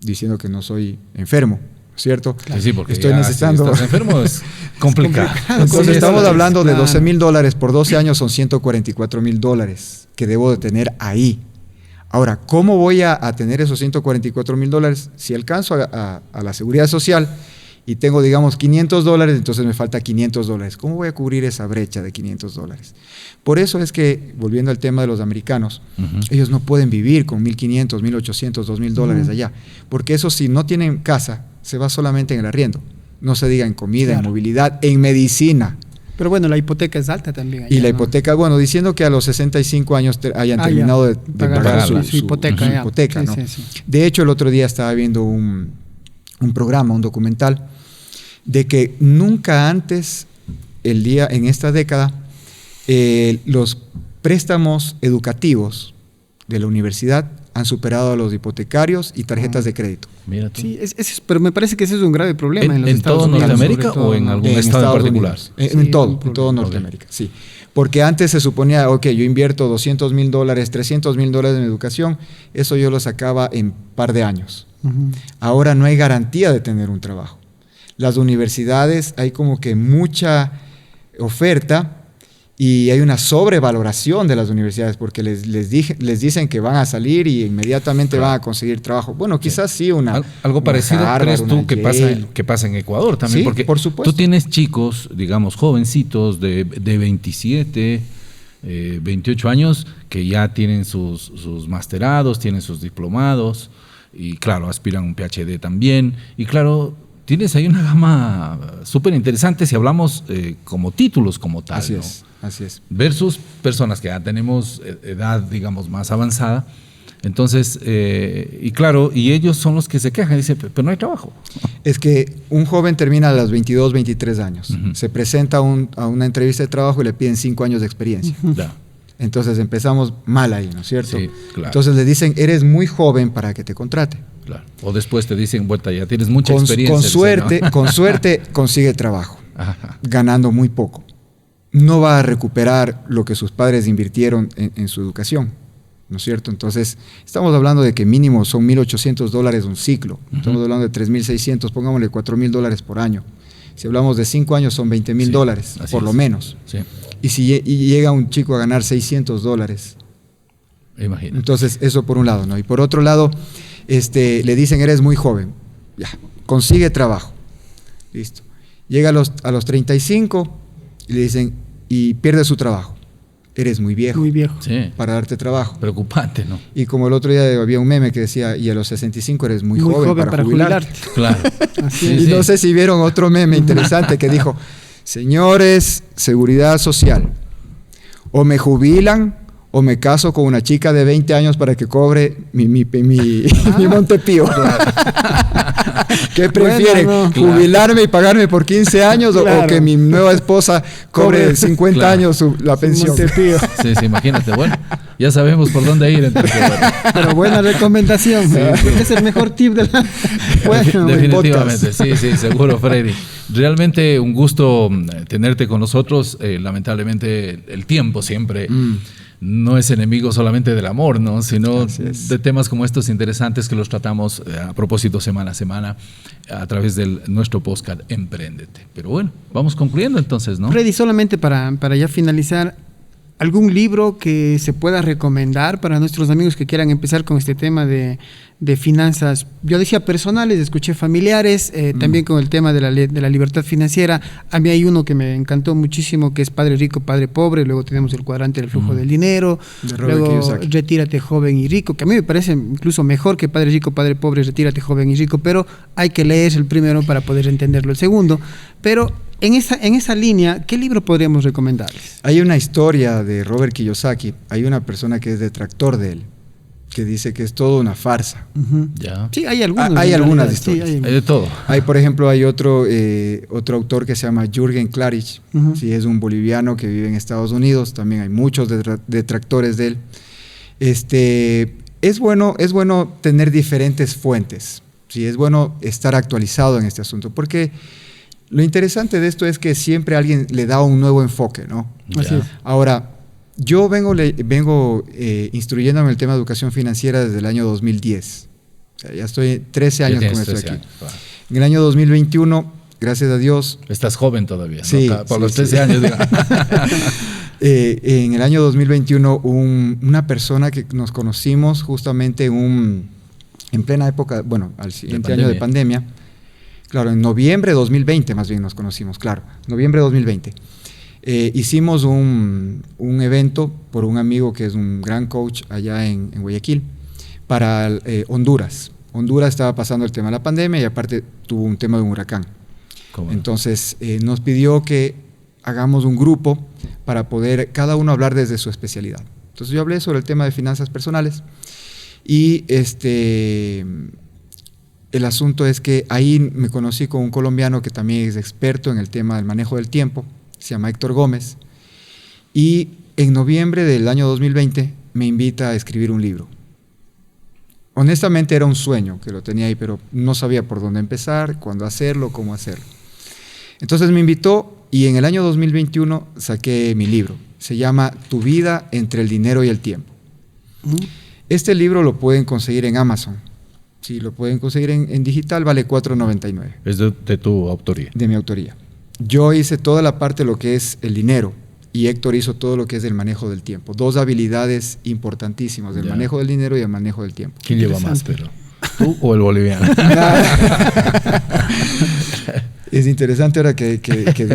diciendo que no soy enfermo, ¿cierto? Sí, porque estoy ya, necesitando... si estás enfermo es complicado. Entonces estamos hablando de claro. $12,000 por 12 años, son $144,000 que debo de tener ahí. Ahora, ¿cómo voy a tener esos $144,000? Si alcanzo a la seguridad social y tengo, digamos, $500, entonces me falta $500. ¿Cómo voy a cubrir esa brecha de $500? Por eso es que, volviendo al tema de los americanos, ellos no pueden vivir con $1,500, $1,800, $2,000 allá, porque eso, si no tienen casa, se va solamente en el arriendo. No se diga en comida, en movilidad, en medicina. Pero bueno, la hipoteca es alta también. Allá, Y la ¿no? hipoteca, bueno, diciendo que a los 65 años hayan terminado de pagar su hipoteca, hipoteca, sí, ¿no? sí. De hecho, el otro día estaba viendo un programa, un documental, de que nunca antes, en esta década, los préstamos educativos de la universidad han superado a los hipotecarios y tarjetas de crédito. Mira tú. Sí, pero me parece que ese es un grave problema en los ¿En Estados todo Unidos. Norteamérica sobre todo, o en ¿no? algún En estado en Estados particular? Unidos. Sí, En todo problema. Norteamérica, sí. Porque antes se suponía, ok, yo invierto $200,000, $300,000 en educación, eso yo lo sacaba en par de años. Ahora no hay garantía de tener un trabajo. Las universidades, hay como que mucha oferta y hay una sobrevaloración de las universidades porque les dicen que van a salir y inmediatamente van a conseguir trabajo. Bueno, quizás sí Algo parecido, Harvard, ¿crees tú una que pasa en Ecuador también? Sí, porque por supuesto. tú tienes chicos, digamos, jovencitos de 27, 28 años que ya tienen sus masterados, tienen sus diplomados y claro, aspiran a un PhD también. Y claro, tienes ahí una gama súper interesante si hablamos como títulos como tal. Así ¿no? Así es. Versus personas que ya tenemos edad, digamos, más avanzada. Entonces, y claro, y ellos son los que se quejan y dicen, pero no hay trabajo. Es que un joven termina a los 22, 23 años. Se presenta a una entrevista de trabajo y le piden 5 años de experiencia. Ya. Entonces empezamos mal ahí, ¿no es cierto? Sí, claro. Entonces le dicen, eres muy joven para que te contrate. Claro. O después te dicen, vuelta, ya tienes mucha experiencia. Con suerte consigue trabajo, Ajá. ganando muy poco. No va a recuperar lo que sus padres invirtieron en su educación, ¿no es cierto? Entonces, estamos hablando de que mínimo son $1,800 un ciclo. Estamos hablando de 3,600, pongámosle $4,000 por año. Si hablamos de 5 años son $20,000, por lo menos. Sí. Y si llega un chico a ganar $600, Imagínate. entonces eso por un lado, ¿no? Y por otro lado, le dicen, eres muy joven, ya, consigue trabajo, listo. Llega a los 35 y le dicen, y pierde su trabajo, eres muy viejo, Sí. para darte trabajo. Preocupante, ¿no? Y como el otro día había un meme que decía, y a los 65 eres muy joven para jubilarte. Claro. Así Y no sé si vieron otro meme interesante que dijo, señores, seguridad social, o me jubilan o me caso con una chica de 20 años para que cobre mi Montepío. ¿Qué prefieren? Bueno, no. ¿Jubilarme y pagarme por 15 años o que mi nueva esposa cobre 50 años la pensión? Montepío. Sí, imagínate. Bueno, ya sabemos por dónde ir. Entonces, Pero buena recomendación. Es el mejor tip de la... Bueno, definitivamente, sí, seguro, Freddy. Realmente un gusto tenerte con nosotros. Lamentablemente el tiempo siempre no es enemigo solamente del amor, ¿no? Sino de temas como estos interesantes que los tratamos a propósito semana a semana a través de nuestro podcast Empréndete. Pero bueno, vamos concluyendo entonces, ¿no? Freddy, solamente para ya finalizar, ¿algún libro que se pueda recomendar para nuestros amigos que quieran empezar con este tema de finanzas? Yo decía personales, escuché familiares, también con el tema de la libertad financiera. A mí hay uno que me encantó muchísimo, que es Padre Rico, Padre Pobre. Luego tenemos el cuadrante del flujo del dinero. Luego Retírate Joven y Rico, que a mí me parece incluso mejor que Padre Rico, Padre Pobre, Retírate Joven y Rico, pero hay que leer el primero para poder entenderlo el segundo. Pero En esa línea, ¿qué libro podríamos recomendarles? Hay una historia de Robert Kiyosaki, hay una persona que es detractor de él, que dice que es toda una farsa. Ya. Sí, hay algunas. Hay algunas historias. Sí, Hay de todo. Por ejemplo, hay otro autor que se llama Jürgen Klarich, sí, es un boliviano que vive en Estados Unidos, también hay muchos detractores de él. Es bueno tener diferentes fuentes, sí, es bueno estar actualizado en este asunto, porque lo interesante de esto es que siempre alguien le da un nuevo enfoque, ¿no? Así es. Ahora, yo vengo instruyéndome en el tema de educación financiera desde el año 2010. O sea, ya estoy 13 años con esto aquí. Claro. En el año 2021, gracias a Dios... Estás joven todavía, sí, ¿no? Por los 13 años. En el año 2021, una persona que nos conocimos justamente en plena época, bueno, al siguiente año de pandemia, claro, en noviembre de 2020 más bien nos conocimos, claro, noviembre de 2020. Hicimos un evento por un amigo que es un gran coach allá en Guayaquil para Honduras. Honduras estaba pasando el tema de la pandemia y aparte tuvo un tema de un huracán. Entonces nos pidió que hagamos un grupo para poder cada uno hablar desde su especialidad. Entonces yo hablé sobre el tema de finanzas personales y el asunto es que ahí me conocí con un colombiano que también es experto en el tema del manejo del tiempo, se llama Héctor Gómez, y en noviembre del año 2020 me invita a escribir un libro. Honestamente era un sueño que lo tenía ahí, pero no sabía por dónde empezar, cuándo hacerlo, cómo hacerlo. Entonces me invitó y en el año 2021 saqué mi libro. Se llama Tu vida entre el dinero y el tiempo. Este libro lo pueden conseguir en Amazon. Sí, lo pueden conseguir en digital, vale $4.99. Es de tu autoría. De mi autoría. Yo hice toda la parte de lo que es el dinero y Héctor hizo todo lo que es el manejo del tiempo. Dos habilidades importantísimas, el manejo del dinero y el manejo del tiempo. ¿Quién lleva más, pero? ¿Tú o el boliviano? Es interesante ahora que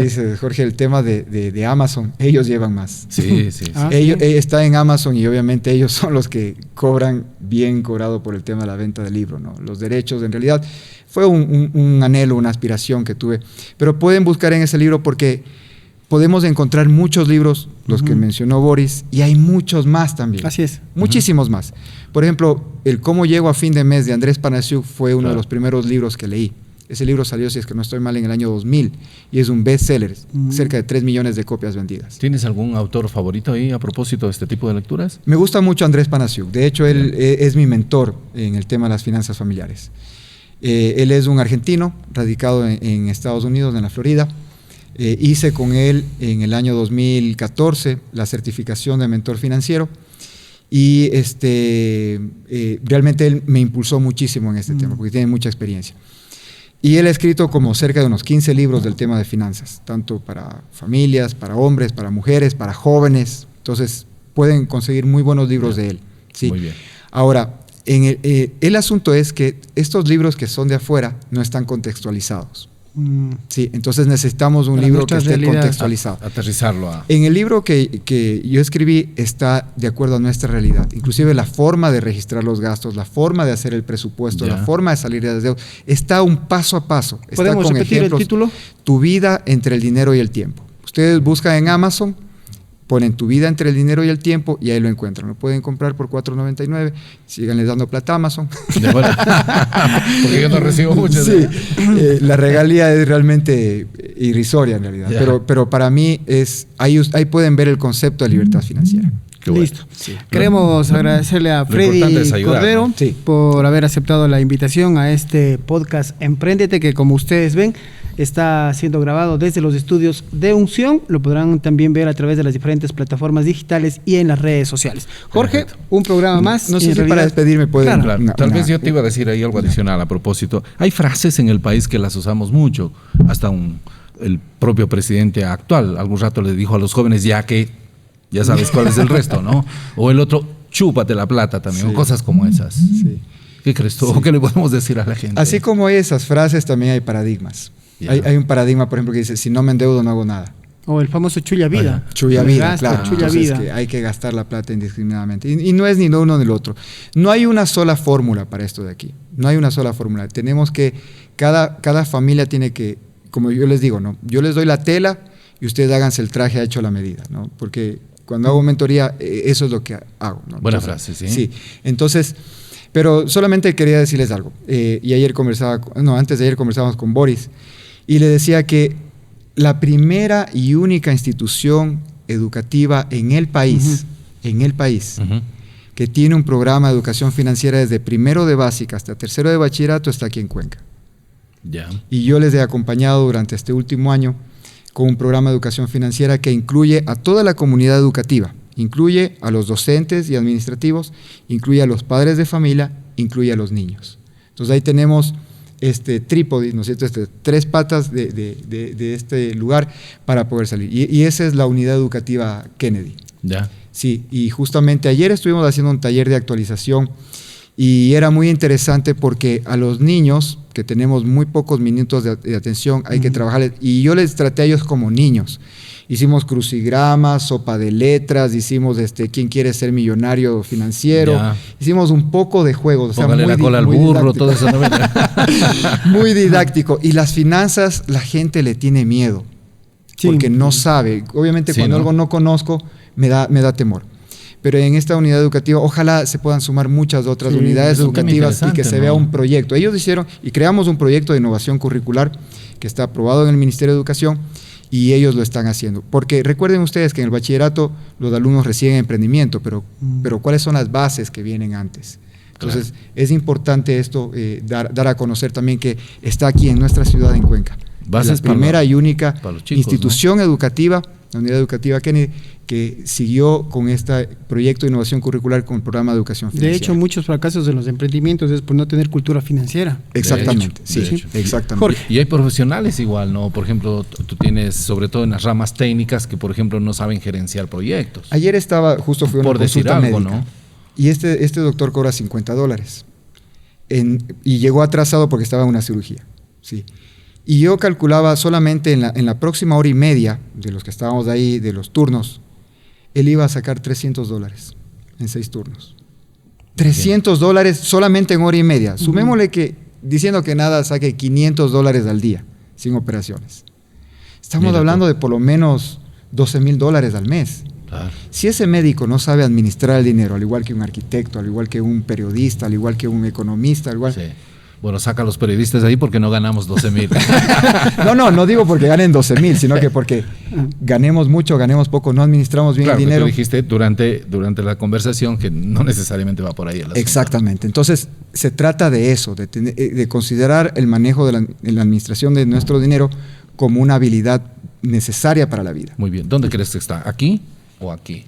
dice Jorge el tema de Amazon. Ellos llevan más. Sí. Está en Amazon y obviamente ellos son los que cobran bien cobrado por el tema de la venta del libro, ¿no? Los derechos, en realidad, fue un anhelo, una aspiración que tuve. Pero pueden buscar en ese libro porque podemos encontrar muchos libros, los que mencionó Boris, y hay muchos más también. Así es. Muchísimos más. Por ejemplo, el Cómo llego a fin de mes de Andrés Panasiuk fue uno de los primeros libros que leí. Ese libro salió, si es que no estoy mal, en el año 2000 y es un bestseller, cerca de 3 millones de copias vendidas. ¿Tienes algún autor favorito ahí a propósito de este tipo de lecturas? Me gusta mucho Andrés Panasiuk. De hecho, él es mi mentor en el tema de las finanzas familiares. Él es un argentino radicado en Estados Unidos, en la Florida. Hice con él en el año 2014 la certificación de mentor financiero y realmente él me impulsó muchísimo en este tema porque tiene mucha experiencia. Y él ha escrito como cerca de unos 15 libros del tema de finanzas, tanto para familias, para hombres, para mujeres, para jóvenes. Entonces pueden conseguir muy buenos libros de él. Sí. Muy bien. Ahora, el asunto es que estos libros que son de afuera no están contextualizados. Sí, entonces necesitamos un libro que esté contextualizado. Aterrizarlo En el libro que yo escribí está de acuerdo a nuestra realidad. Inclusive la forma de registrar los gastos, la forma de hacer el presupuesto, la forma de salir de las deudas, está un paso a paso. ¿Podemos repetir el título? Tu vida entre el dinero y el tiempo. Ustedes buscan en Amazon, ponen Tu vida entre el dinero y el tiempo y ahí lo encuentran. Lo pueden comprar por $4.99. Síganles dando plata a Amazon. Porque yo no recibo mucho. Sí, la regalía es realmente irrisoria en realidad. Pero para mí ahí pueden ver el concepto de libertad financiera. Listo. Sí. Queremos agradecerle a Freddy Cordero por haber aceptado la invitación a este podcast Empréndete, que como ustedes ven está siendo grabado desde los estudios de Unción. Lo podrán también ver a través de las diferentes plataformas digitales y en las redes sociales. Jorge, un programa más. No sé si para despedirme pueden... Claro. Tal vez yo te iba a decir ahí algo adicional a propósito. Hay frases en el país que las usamos mucho. Hasta el propio presidente actual algún rato le dijo a los jóvenes ya sabes cuál es el resto, ¿no? O el otro, chúpate la plata también, o cosas como esas. Sí. ¿Qué crees tú? ¿Qué le podemos decir a la gente? Así como hay esas frases, también hay paradigmas. Hay un paradigma, por ejemplo, que dice, si no me endeudo, no hago nada. O el famoso chulla vida. Chulla vida, claro. Chulla vida. Que hay que gastar la plata indiscriminadamente. Y no es ni lo uno ni lo otro. No hay una sola fórmula para esto de aquí. No hay una sola fórmula. Tenemos que, cada familia tiene que como yo les digo, ¿no? Yo les doy la tela y ustedes háganse el traje hecho a la medida, ¿no? Porque cuando hago mentoría, eso es lo que hago, ¿no? Buena frase, sí. Sí, entonces, pero solamente quería decirles algo. Y antes de ayer conversábamos con Boris y le decía que la primera y única institución educativa en el país, que tiene un programa de educación financiera desde primero de básica hasta tercero de bachillerato está aquí en Cuenca. Ya. Y yo les he acompañado durante este último año con un programa de educación financiera que incluye a toda la comunidad educativa, incluye a los docentes y administrativos, incluye a los padres de familia, incluye a los niños. Entonces ahí tenemos este trípode, ¿no es cierto? 3 patas de este lugar para poder salir. Y esa es la unidad educativa Kennedy. Ya. Sí, y justamente ayer estuvimos haciendo un taller de actualización y era muy interesante porque a los niños, que tenemos muy pocos minutos de atención, hay que trabajarles, y yo les traté a ellos como niños. Hicimos crucigramas, sopa de letras, hicimos ¿quién quiere ser millonario financiero? Ya. Hicimos un poco de juegos. Póngale la cola al burro, todo eso. ¿No? Muy didáctico. Y las finanzas, la gente le tiene miedo, porque no sabe. Obviamente cuando algo no conozco, me da temor. Pero en esta unidad educativa, ojalá se puedan sumar muchas otras unidades educativas y que se vea un proyecto. Ellos hicieron y creamos un proyecto de innovación curricular que está aprobado en el Ministerio de Educación y ellos lo están haciendo. Porque recuerden ustedes que en el bachillerato los alumnos reciben emprendimiento, pero ¿cuáles son las bases que vienen antes? Entonces, es importante esto, dar a conocer también que está aquí en nuestra ciudad, en Cuenca. Bases la primera y única chicos, institución educativa, la Unidad Educativa Kennedy, que siguió con este proyecto de innovación curricular con el programa de educación financiera. De hecho, muchos fracasos de los emprendimientos es por no tener cultura financiera. Exactamente, exactamente. Jorge. Y hay profesionales igual, ¿no? Por ejemplo, tú tienes, sobre todo en las ramas técnicas, que por ejemplo no saben gerenciar proyectos. Ayer fui a una por decir consulta algo, médica, ¿no? Y este doctor cobra $50 y llegó atrasado porque estaba en una cirugía, sí. Y yo calculaba solamente en la próxima hora y media de los que estábamos ahí, de los turnos, él iba a sacar $300 en 6 turnos. $300 solamente en hora y media. Sumémosle que, diciendo que nada, saque $500 al día, sin operaciones. Estamos hablando de por lo menos $12,000 al mes. Claro. Si ese médico no sabe administrar el dinero, al igual que un arquitecto, al igual que un periodista, al igual que un economista, al igual... Sí. Bueno, saca a los periodistas ahí porque no ganamos 12,000. No digo porque ganen 12,000, sino que porque ganemos mucho, ganemos poco, no administramos bien el dinero. Tú dijiste durante la conversación que no necesariamente va por ahí. Exactamente. Entonces, se trata de eso, de considerar el manejo de la administración de nuestro dinero como una habilidad necesaria para la vida. Muy bien. ¿Dónde crees que está? ¿Aquí o aquí?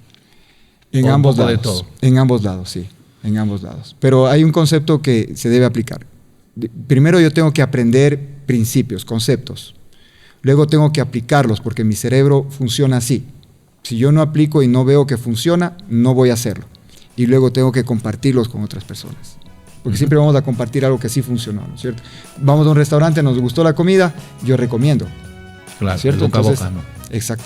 En ambos lados. De todo. En ambos lados, sí. En ambos lados. Pero hay un concepto que se debe aplicar. Primero yo tengo que aprender principios, conceptos. Luego tengo que aplicarlos porque mi cerebro funciona así. Si yo no aplico y no veo que funciona, no voy a hacerlo. Y luego tengo que compartirlos con otras personas. Porque siempre vamos a compartir algo que sí funcionó, ¿no es cierto? Vamos a un restaurante, nos gustó la comida, yo recomiendo. Claro, ¿cierto? boca Entonces, a boca, ¿no? Exacto.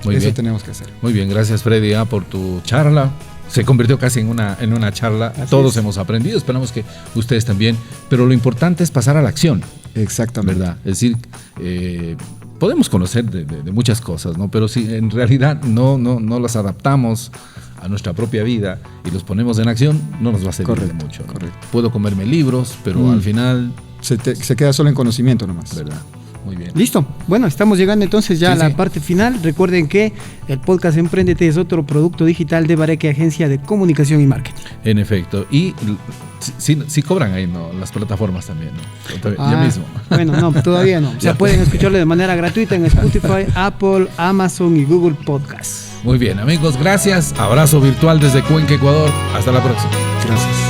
Muy Eso bien. tenemos que hacer. Muy bien, gracias Freddy por tu charla. Se convirtió casi en una charla. Así Todos es. hemos aprendido, esperamos que ustedes también. Pero lo importante es pasar a la acción. Exactamente. ¿Verdad? Es decir, podemos conocer de muchas cosas, ¿no? Pero si en realidad no las adaptamos a nuestra propia vida y los ponemos en acción, no nos va a servir de mucho, ¿no? Correcto. Puedo comerme libros, pero al final... Se queda solo en conocimiento nomás. ¿Verdad? Muy bien. Listo. Bueno, estamos llegando entonces ya Sí, a la sí. parte final. Recuerden que el podcast Emprendete es otro producto digital de Bareque, agencia de comunicación y marketing. En efecto. Y sí cobran ahí, ¿no? Las plataformas también, ¿no? Ya mismo. Bueno, no, todavía no. O sea, Ya. pueden escucharlo de manera gratuita en Spotify, Apple, Amazon y Google Podcasts. Muy bien, amigos, gracias. Abrazo virtual desde Cuenca, Ecuador. Hasta la próxima. Gracias.